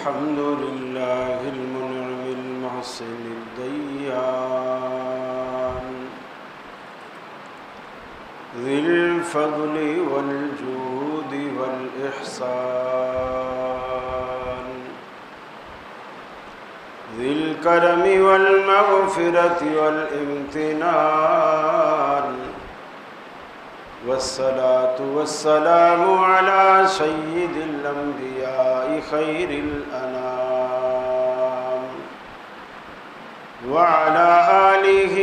الحمد لله المنعم المحسن الديان ذي الفضل والجود والإحسان ذي الكرم والمغفرة والامتنان والصلاة والسلام على سيد الأنبياء خير الأنام وعلى آله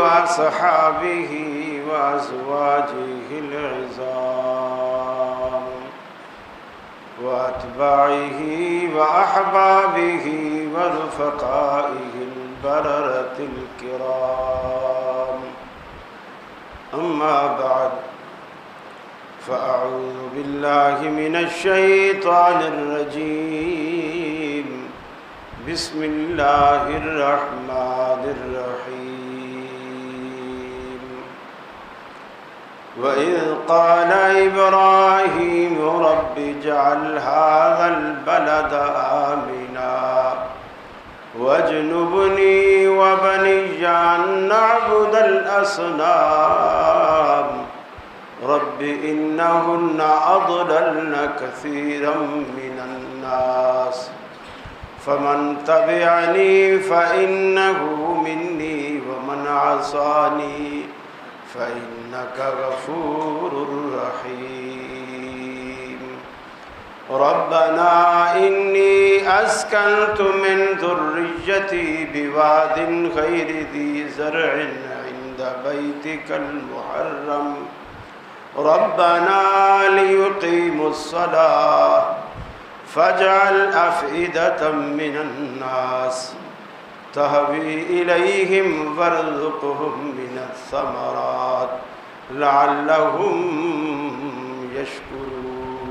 وصحابه وأزواجه العظام وأتباعه وأحبابه ورفقائه البررة الكرام أما بعد فأعوذ بالله من الشيطان الرجيم بسم الله الرحمن الرحيم وإذ قال إبراهيم رب اجعل هذا البلد آمنا واجنبني وبني أن نعبد الأصنام رب إنهن أضللن كثيرا من الناس فمن تبعني فإنه مني ومن عصاني فإنك غفور رحيم ربنا إني أسكنت من ذريتي بواد غير ذي زرع عند بيتك المحرم ربنا ليقيموا الصلاة فاجعل أفئدة من الناس تهوي إليهم وارزقهم من الثمرات لعلهم يشكرون.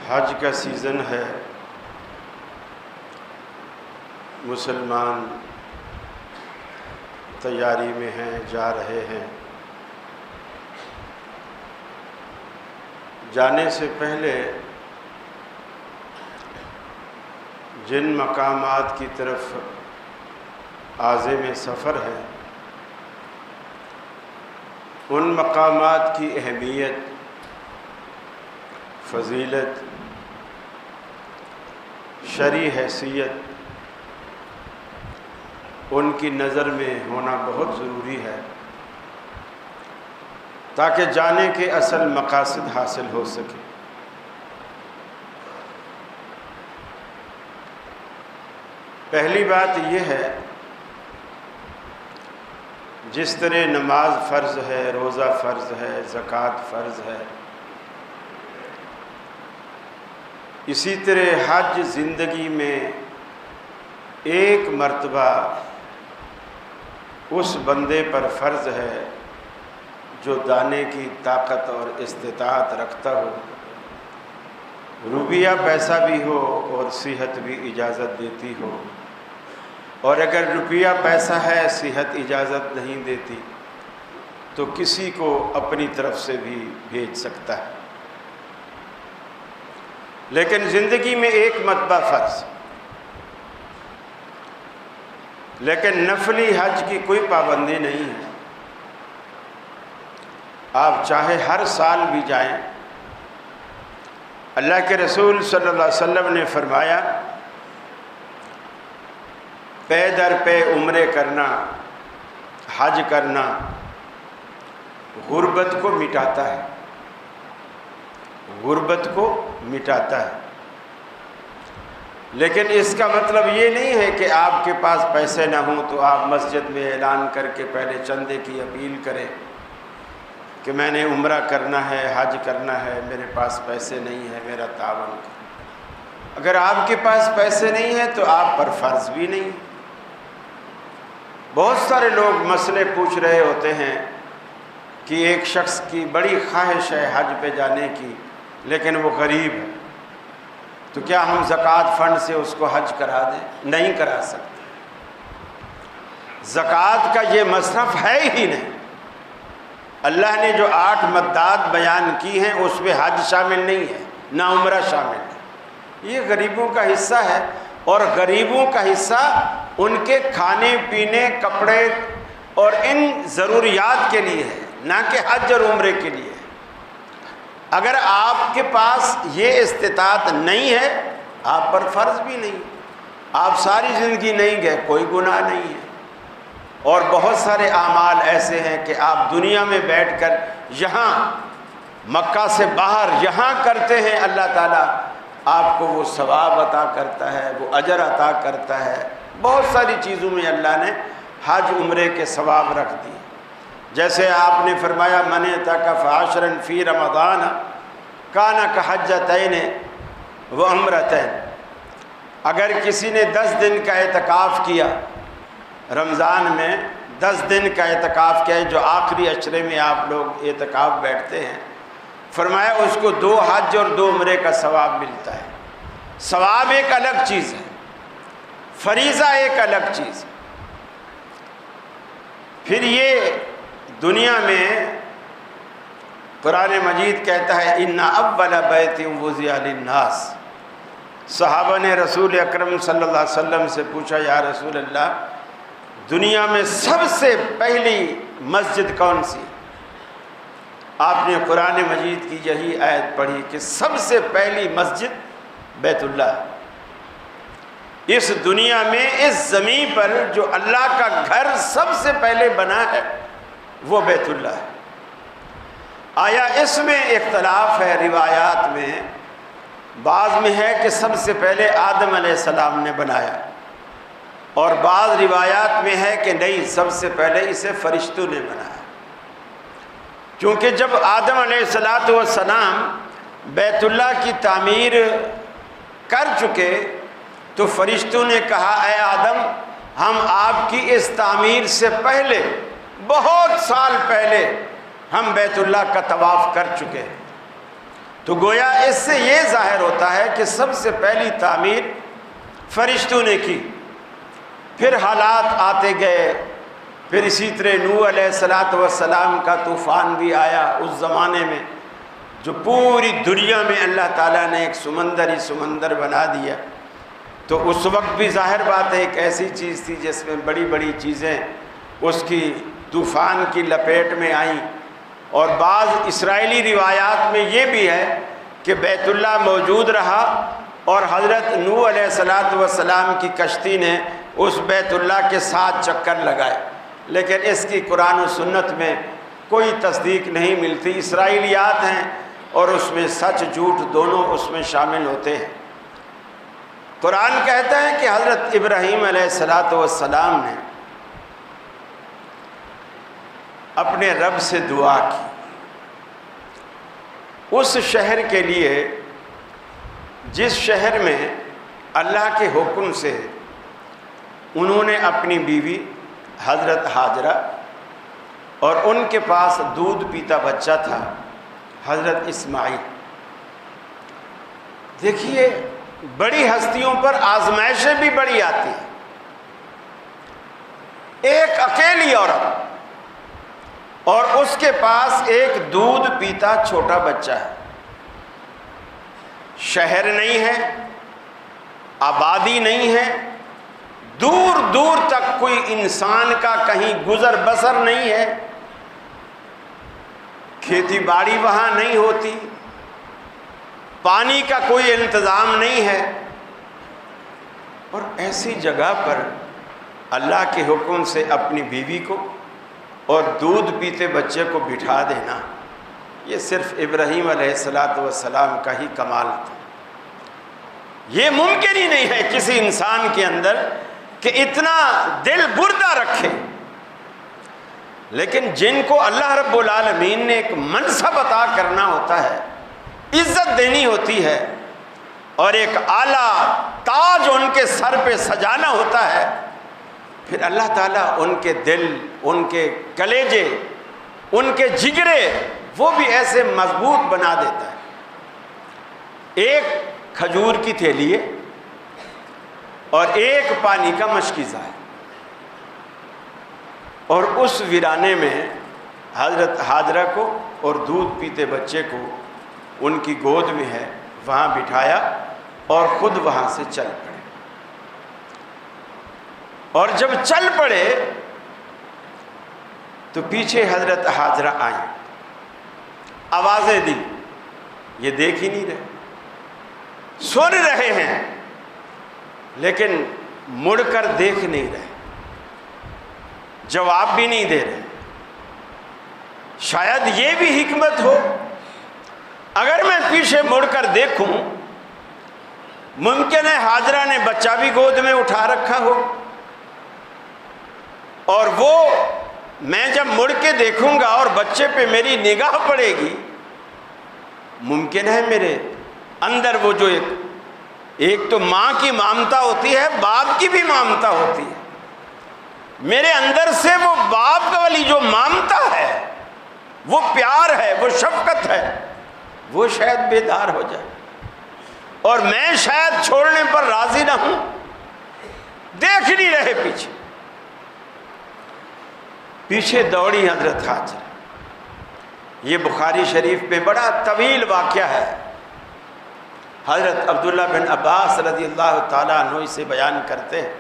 حج کا سیزن ہے، مسلمان تیاری میں ہیں، جا رہے ہیں۔ جانے سے پہلے جن مقامات کی طرف عازم سفر ہے ان مقامات کی اہمیت، فضیلت، شرعی حیثیت ان کی نظر میں ہونا بہت ضروری ہے تاکہ جانے کے اصل مقاصد حاصل ہو سکے۔ پہلی بات یہ ہے، جس طرح نماز فرض ہے، روزہ فرض ہے، زکوٰۃ فرض ہے، اسی طرح حج زندگی میں ایک مرتبہ اس بندے پر فرض ہے جو دانے کی طاقت اور استطاعت رکھتا ہو، روپیہ پیسہ بھی ہو اور صحت بھی اجازت دیتی ہو، اور اگر روپیہ پیسہ ہے، صحت اجازت نہیں دیتی تو کسی کو اپنی طرف سے بھی بھیج سکتا ہے، لیکن زندگی میں ایک مرتبہ فرض۔ لیکن نفلی حج کی کوئی پابندی نہیں ہے، آپ چاہے ہر سال بھی جائیں۔ اللہ کے رسول صلی اللہ علیہ وسلم نے فرمایا، پے در پے عمرے کرنا، حج کرنا غربت کو مٹاتا ہے، غربت کو مٹاتا ہے۔ لیکن اس کا مطلب یہ نہیں ہے کہ آپ کے پاس پیسے نہ ہوں تو آپ مسجد میں اعلان کر کے پہلے چندے کی اپیل کریں کہ میں نے عمرہ کرنا ہے، حج کرنا ہے، میرے پاس پیسے نہیں ہیں، میرا تعاون کریں۔ اگر آپ کے پاس پیسے نہیں ہیں تو آپ پر فرض بھی نہیں۔ بہت سارے لوگ مسئلے پوچھ رہے ہوتے ہیں کہ ایک شخص کی بڑی خواہش ہے حج پہ جانے کی لیکن وہ غریب ہے، تو کیا ہم زکوٰۃ فنڈ سے اس کو حج کرا دیں؟ نہیں کرا سکتے۔ زکوٰۃ کا یہ مصرف ہے ہی نہیں۔ اللہ نے جو 8 مدات بیان کی ہیں اس میں حج شامل نہیں ہے، نہ عمرہ شامل ہے۔ یہ غریبوں کا حصہ ہے، اور غریبوں کا حصہ ان کے کھانے پینے کپڑے اور ان ضروریات کے لیے ہے، نہ کہ حج اور عمرے کے لیے ہے۔ اگر آپ کے پاس یہ استطاعت نہیں ہے، آپ پر فرض بھی نہیں، آپ ساری زندگی نہیں گئے، کوئی گناہ نہیں ہے۔ اور بہت سارے اعمال ایسے ہیں کہ آپ دنیا میں بیٹھ کر یہاں مکہ سے باہر یہاں کرتے ہیں، اللہ تعالیٰ آپ کو وہ ثواب عطا کرتا ہے، وہ اجر عطا کرتا ہے۔ بہت ساری چیزوں میں اللہ نے حج عمرے کے ثواب رکھ دیے۔ جیسے آپ نے فرمایا من اعتکف عشرا فی رمضان کان کحجتین و عمرتین، اگر کسی نے 10 دن کا اعتکاف کیا، رمضان میں 10 دن کا اعتکاف کیا ہے، جو آخری عشرے میں آپ لوگ اعتکاف بیٹھتے ہیں، فرمایا اس کو 2 حج اور 2 عمرے کا ثواب ملتا ہے۔ ثواب ایک الگ چیز ہے، فریضہ ایک الگ چیز ہے۔ پھر یہ دنیا میں قرآن مجید کہتا ہے ان اول بیت وضع للناس، صحابہ نے رسول اکرم صلی اللہ علیہ وسلم سے پوچھا یا رسول اللہ، دنیا میں سب سے پہلی مسجد کون سی؟ آپ نے قرآن مجید کی یہی آیت پڑھی کہ سب سے پہلی مسجد بیت اللہ ہے۔ اس دنیا میں اس زمین پر جو اللہ کا گھر سب سے پہلے بنا ہے وہ بیت اللہ ہے۔ آیا اس میں اختلاف ہے روایات میں، بعض میں ہے کہ سب سے پہلے آدم علیہ السلام نے بنایا، اور بعض روایات میں ہے کہ نہیں، سب سے پہلے اسے فرشتوں نے بنایا، کیونکہ جب آدم علیہ السلام بیت اللہ کی تعمیر کر چکے تو فرشتوں نے کہا اے آدم، ہم آپ کی اس تعمیر سے پہلے بہت سال پہلے ہم بیت اللہ کا طواف کر چکے ہیں۔ تو گویا اس سے یہ ظاہر ہوتا ہے کہ سب سے پہلی تعمیر فرشتوں نے کی، پھر حالات آتے گئے، پھر اسی طرح نوح علیہ السلام کا طوفان بھی آیا اس زمانے میں، جو پوری دنیا میں اللہ تعالیٰ نے ایک سمندر ہی سمندر بنا دیا۔ تو اس وقت بھی ظاہر بات ہے ایک ایسی چیز تھی جس میں بڑی بڑی چیزیں اس کی طوفان کی لپیٹ میں آئیں۔ اور بعض اسرائیلی روایات میں یہ بھی ہے کہ بیت اللہ موجود رہا اور حضرت نوح علیہ السلام کی کشتی نے اس بیت اللہ کے 7 چکر لگائے، لیکن اس کی قرآن و سنت میں کوئی تصدیق نہیں ملتی، اسرائیلیات ہیں اور اس میں سچ جھوٹ دونوں اس میں شامل ہوتے ہیں۔ قرآن کہتا ہے کہ حضرت ابراہیم علیہ السلام نے اپنے رب سے دعا کی اس شہر کے لیے جس شہر میں اللہ کے حکم سے انہوں نے اپنی بیوی حضرت حاجرہ اور ان کے پاس دودھ پیتا بچہ تھا حضرت اسماعیل۔ دیکھیے بڑی ہستیوں پر آزمائشیں بھی بڑی آتی ہیں۔ ایک اکیلی عورت اور اس کے پاس ایک دودھ پیتا چھوٹا بچہ ہے، شہر نہیں ہے، آبادی نہیں ہے، دور دور تک کوئی انسان کا کہیں گزر بسر نہیں ہے، کھیتی باڑی وہاں نہیں ہوتی، پانی کا کوئی انتظام نہیں ہے، اور ایسی جگہ پر اللہ کے حکم سے اپنی بیوی کو اور دودھ پیتے بچے کو بٹھا دینا، یہ صرف ابراہیم علیہ السلام کا ہی کمال تھا۔ یہ ممکن ہی نہیں ہے کسی انسان کے اندر کہ اتنا دل بردہ رکھے، لیکن جن کو اللہ رب العالمین نے ایک منصب عطا کرنا ہوتا ہے، عزت دینی ہوتی ہے، اور ایک اعلیٰ تاج ان کے سر پہ سجانا ہوتا ہے، پھر اللہ تعالیٰ ان کے دل، ان کے کلیجے، ان کے جگرے وہ بھی ایسے مضبوط بنا دیتا ہے۔ ایک کھجور کی تھیلی ہے اور ایک پانی کا مشکیزہ ہے، اور اس ویرانے میں حضرت حاجرہ کو اور دودھ پیتے بچے کو ان کی گود میں ہے وہاں بٹھایا اور خود وہاں سے چل پڑے. اور جب چل پڑے تو پیچھے حضرت حاجرہ آئیں, آوازیں دی. یہ دیکھ ہی نہیں رہے, سن رہے ہیں لیکن مڑ کر دیکھ نہیں رہے, جواب بھی نہیں دے رہے. شاید یہ بھی حکمت ہو, اگر میں پیچھے مڑ کر دیکھوں ممکن ہے حاجرہ نے بچہ بھی گود میں اٹھا رکھا ہو, اور وہ میں جب مڑ کے دیکھوں گا اور بچے پہ میری نگاہ پڑے گی, ممکن ہے میرے اندر وہ جو ایک تو ماں کی ممتا ہوتی ہے, باپ کی بھی ممتا ہوتی ہے, میرے اندر سے وہ باپ والی جو ممتا ہے, وہ پیار ہے, وہ شفقت ہے, وہ شاید بیدار ہو جائے اور میں شاید چھوڑنے پر راضی نہ ہوں. دیکھ نہیں رہے پیچھے. پیچھے دوڑی حضرت حاجرہ. یہ بخاری شریف میں بڑا طویل واقعہ ہے. حضرت عبداللہ بن عباس رضی اللہ تعالیٰ عنہ سے بیان کرتے ہیں,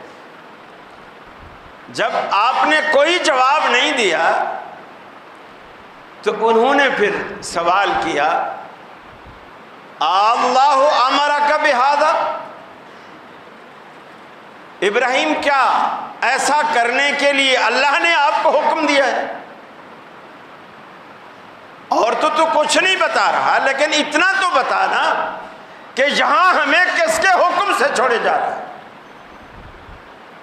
جب آپ نے کوئی جواب نہیں دیا تو انہوں نے پھر سوال کیا, اللہ امرک بہذا, ابراہیم کیا ایسا کرنے کے لیے اللہ نے آپ کو حکم دیا ہے؟ اور تو کچھ نہیں بتا رہا, لیکن اتنا تو بتانا کہ یہاں ہمیں کس کے حکم سے چھوڑے جا رہا ہے؟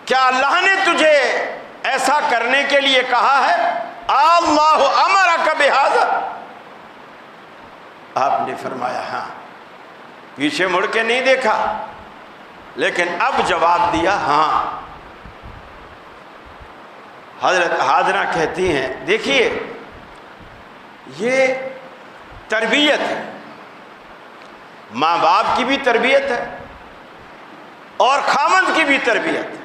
کیا اللہ نے تجھے ایسا کرنے کے لیے کہا ہے؟ اللہ امرک بہذا. آپ نے فرمایا ہاں. پیچھے مڑ کے نہیں دیکھا لیکن اب جواب دیا ہاں. حضرت حاجرہ کہتی ہیں دیکھیے یہ تربیت ہے, ماں باپ کی بھی تربیت ہے اور خاوند کی بھی تربیت ہے.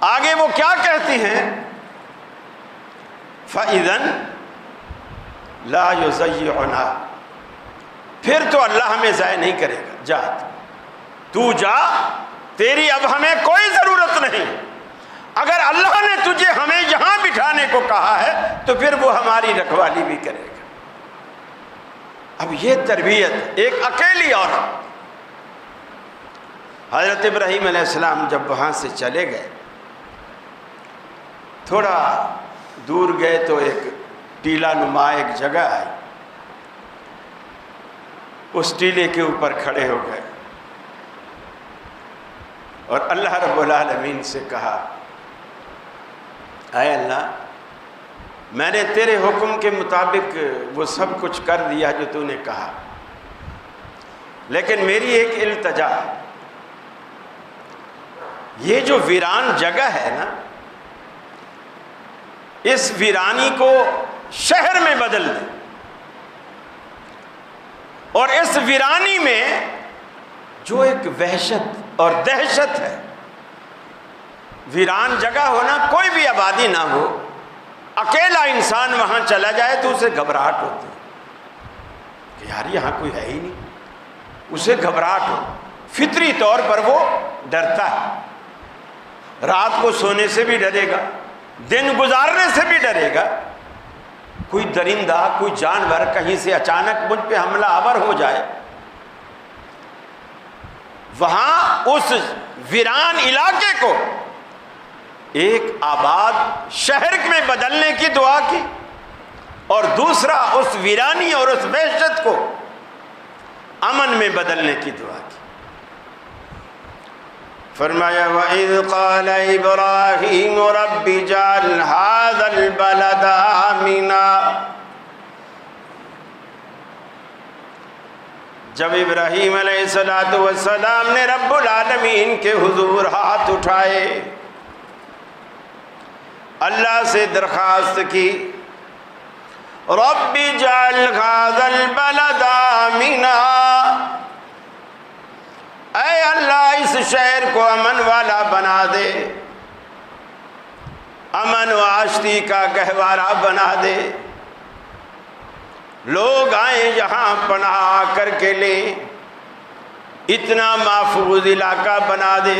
آگے وہ کیا کہتی ہیں, فَإِذًا لَا يُضَيِّعُنَا, پھر تو اللہ ہمیں ضائع نہیں کرے گا, جا تو جا, تیری اب ہمیں کوئی ضرورت نہیں. اگر اللہ نے تجھے ہمیں یہاں بٹھانے کو کہا ہے تو پھر وہ ہماری رکھوالی بھی کرے گا. اب یہ تربیت ایک اکیلی عورت. حضرت ابراہیم علیہ السلام جب وہاں سے چلے گئے, تھوڑا دور گئے تو ایک ٹیلا نما ایک جگہ آئی, اس ٹیلے کے اوپر کھڑے ہو گئے اور اللہ رب العالمین سے کہا, اے اللہ میں نے تیرے حکم کے مطابق وہ سب کچھ کر دیا جو تو نے کہا, لیکن میری ایک التجا ہے, یہ جو ویران جگہ ہے نا, اس ویرانی کو شہر میں بدل دے, اور اس ویرانی میں جو ایک وحشت اور دہشت ہے, ویران جگہ ہونا, کوئی بھی آبادی نہ ہو, اکیلا انسان وہاں چلا جائے تو اسے گھبراہٹ ہوتی ہے کہ یار یہاں کوئی ہے ہی نہیں, اسے گھبراہٹ ہو, فطری طور پر وہ ڈرتا ہے. رات کو سونے سے بھی ڈرے گا, دن گزارنے سے بھی ڈرے گا. کوئی درندہ, کوئی جانور کہیں سے اچانک مجھ پہ حملہ آور ہو جائے, وہاں اس ویران علاقے کو ایک آباد شہر میں بدلنے کی دعا کی, اور دوسرا اس ویرانی اور اس وحشت کو امن میں بدلنے کی دعا کی. فرمایا وَإِذْ قَالَ إِبْرَاهِيمُ رَبِّ اجْعَلْ هَٰذَا الْبَلَدَ آمِنًا, جب ابراہیم علیہ السلام نے رب العالمین کے حضور ہاتھ اٹھائے, اللہ سے درخواست کی, رب اجعل هذا البلد آمنا, اے اللہ اس شہر کو امن والا بنا دے. امن و آشتی کا گہوارہ بنا دے، لوگ آئیں یہاں پناہ کر کے لیں، اتنا محفوظ علاقہ بنا دے۔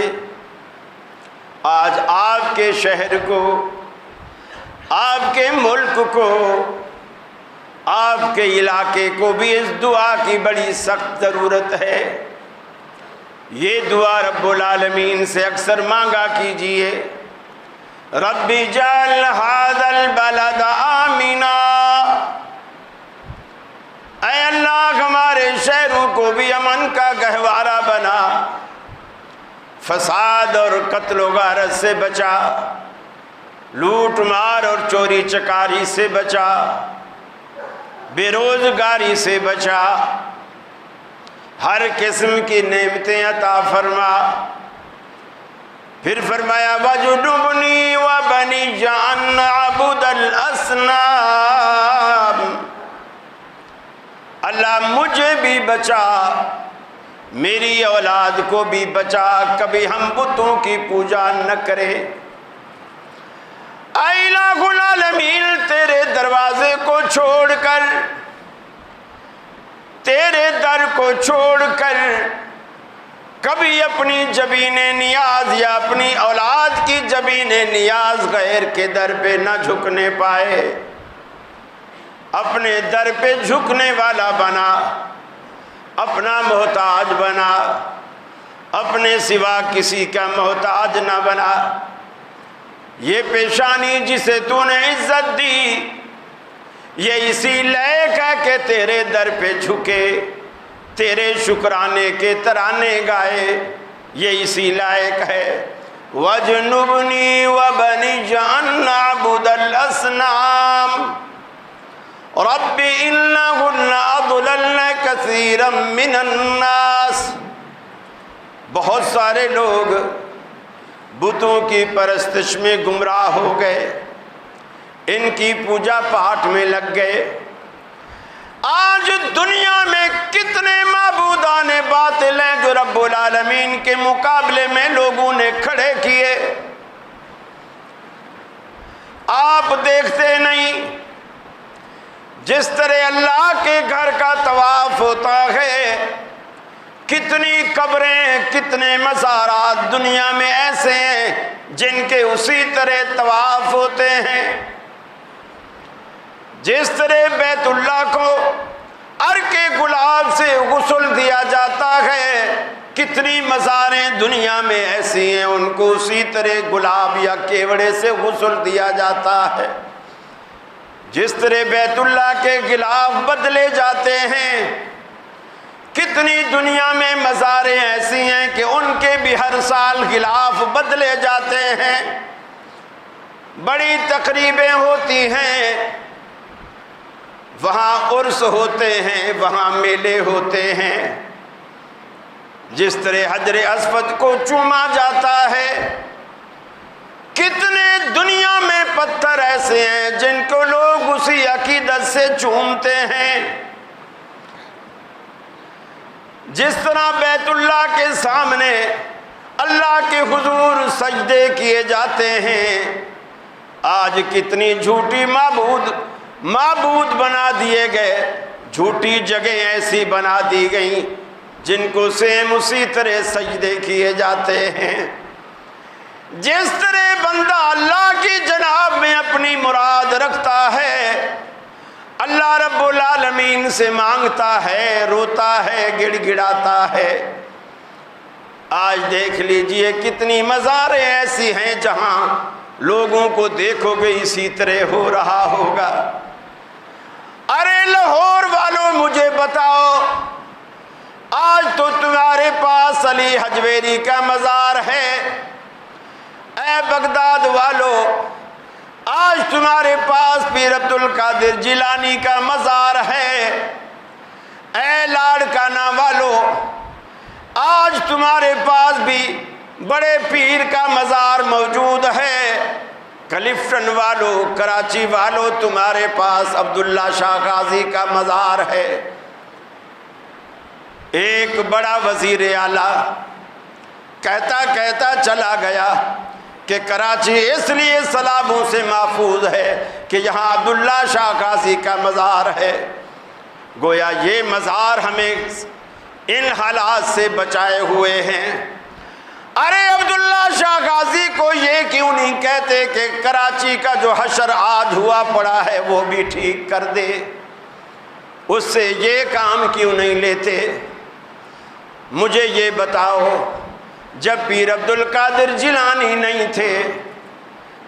آج آپ کے شہر کو، آپ کے ملک کو، آپ کے علاقے کو بھی اس دعا کی بڑی سخت ضرورت ہے۔ یہ دعا رب العالمین سے اکثر مانگا کیجئے، رب اجعل ھذا البلد آمنا، اے اللہ ہمارے شہروں کو بھی امن کا گہوارہ بنا، فساد اور قتل و غارت سے بچا، لوٹ مار اور چوری چکاری سے بچا، بے روزگاری سے بچا، ہر قسم کی نعمتیں عطا فرما۔ پھر فرمایا وَجُنُبْنِي وَبَنِيَّ أَن نَعْبُدَ الْأَصْنَامَ، اللہ مجھے بھی بچا، میری اولاد کو بھی بچا، کبھی ہم بتوں کی پوجا نہ کریں۔ اے الہ العالمین، تیرے دروازے کو چھوڑ کر، تیرے در کو چھوڑ کر کبھی اپنی جبین نیاز یا اپنی اولاد کی جبین نیاز غیر کے در پہ نہ جھکنے پائے، اپنے در پہ جھکنے والا بنا، اپنا محتاج بنا، اپنے سوا کسی کا محتاج نہ بنا۔ یہ پیشانی جسے تو نے عزت دی، یہ اسی لائق ہے کہ تیرے در پہ جھکے، تیرے شکرانے کے ترانے گائے، یہ اسی لائق ہے۔ وَجْنُبْنِي وَبَنِيَّ أَن نَعْبُدَ الْأَصْنَامَ رَبِّ إِنَّهُنَّ أَضْلَلْنَ كَثِيرًا مِّنَ النَّاسِ، بہت سارے لوگ بتوں کی پرستش میں گمراہ ہو گئے، ان کی پوجا پاٹ میں لگ گئے۔ آج دنیا میں کتنے معبودان باطل ہیں جو رب العالمین کے مقابلے میں لوگوں نے کھڑے کیے، آپ دیکھتے نہیں؟ جس طرح اللہ کے گھر کا طواف ہوتا ہے، کتنی قبریں، کتنے مزارات دنیا میں ایسے ہیں جن کے اسی طرح طواف ہوتے ہیں۔ جس طرح بیت اللہ کو عرق گلاب سے غسل دیا جاتا ہے، کتنی مزاریں دنیا میں ایسی ہیں ان کو اسی طرح گلاب یا کیوڑے سے غسل دیا جاتا ہے۔ جس طرح بیت اللہ کے غلاف بدلے جاتے ہیں، کتنی دنیا میں مزاریں ایسی ہیں کہ ان کے بھی ہر سال غلاف بدلے جاتے ہیں، بڑی تقریبیں ہوتی ہیں، وہاں عرس ہوتے ہیں، وہاں میلے ہوتے ہیں۔ جس طرح حجر اسود کو چوما جاتا ہے، کتنے دنیا میں پتھر ایسے ہیں جن کو لوگ اسی عقیدت سے چومتے ہیں۔ جس طرح بیت اللہ کے سامنے اللہ کے حضور سجدے کیے جاتے ہیں، آج کتنی جھوٹی معبود بنا دیے گئے، جھوٹی جگہیں ایسی بنا دی گئیں جن کو سیم اسی طرح سجدے کیے جاتے ہیں۔ جس طرح بندہ اللہ کی جناب میں اپنی مراد رکھتا ہے، اللہ رب العالمین سے مانگتا ہے، روتا ہے، گڑ گڑاتا ہے۔ آج دیکھ لیجئے کتنی مزاریں ایسی ہیں جہاں لوگوں کو دیکھو گے اسی طرح ہو رہا ہوگا۔ ارے لاہور والوں مجھے بتاؤ، آج تو تمہارے پاس علی حجویری کا مزار ہے، اے بغداد والو آج تمہارے پاس پیر عبد القادر جیلانی کا مزار ہے، اے لاڑکانہ والو آج تمہارے پاس بھی بڑے پیر کا مزار موجود ہے، کلفٹن والو، کراچی والو تمہارے پاس عبداللہ شاہ غازی کا مزار ہے۔ ایک بڑا وزیر اعلیٰ کہتا چلا گیا کہ کراچی اس لیے سیلابوں سے محفوظ ہے کہ یہاں عبداللہ شاہ غازی کا مزار ہے۔ گویا یہ مزار ہمیں ان حالات سے بچائے ہوئے ہیں۔ ارے عبداللہ شاہ غازی کو یہ کیوں نہیں کہتے کہ کراچی کا جو حشر آج ہوا پڑا ہے وہ بھی ٹھیک کر دے؟ اس سے یہ کام کیوں نہیں لیتے؟ مجھے یہ بتاؤ، جب پیر عبد القادر جیلانی نہیں تھے،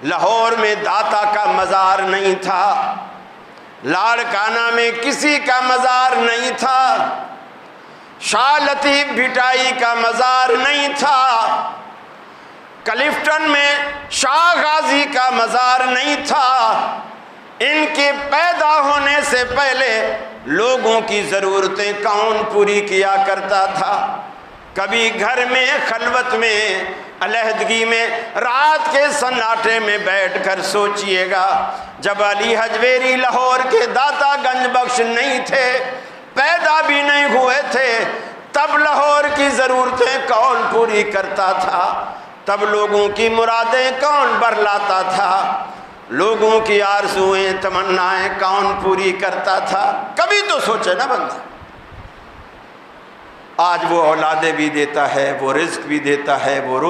لاہور میں داتا کا مزار نہیں تھا، لاڑکانہ میں کسی کا مزار نہیں تھا، شاہ لطیف بھٹائی کا مزار نہیں تھا، کلفٹن میں شاہ غازی کا مزار نہیں تھا، ان کے پیدا ہونے سے پہلے لوگوں کی ضرورتیں کون پوری کیا کرتا تھا؟ کبھی گھر میں خلوت میں علیحدگی میں رات کے سناٹے میں بیٹھ کر سوچئے گا، جب علی حجویری لاہور کے داتا گنج بخش نہیں تھے، پیدا بھی نہیں ہوئے تھے، تب لاہور کی ضرورتیں کون پوری کرتا تھا؟ تب لوگوں کی مرادیں کون برلاتا تھا؟ لوگوں کی آرزوئیں تمنائیں کون پوری کرتا تھا؟ کبھی تو سوچے نا بندہ۔ آج وہ اولادیں بھی دیتا ہے، وہ رزق بھی دیتا ہے، وہ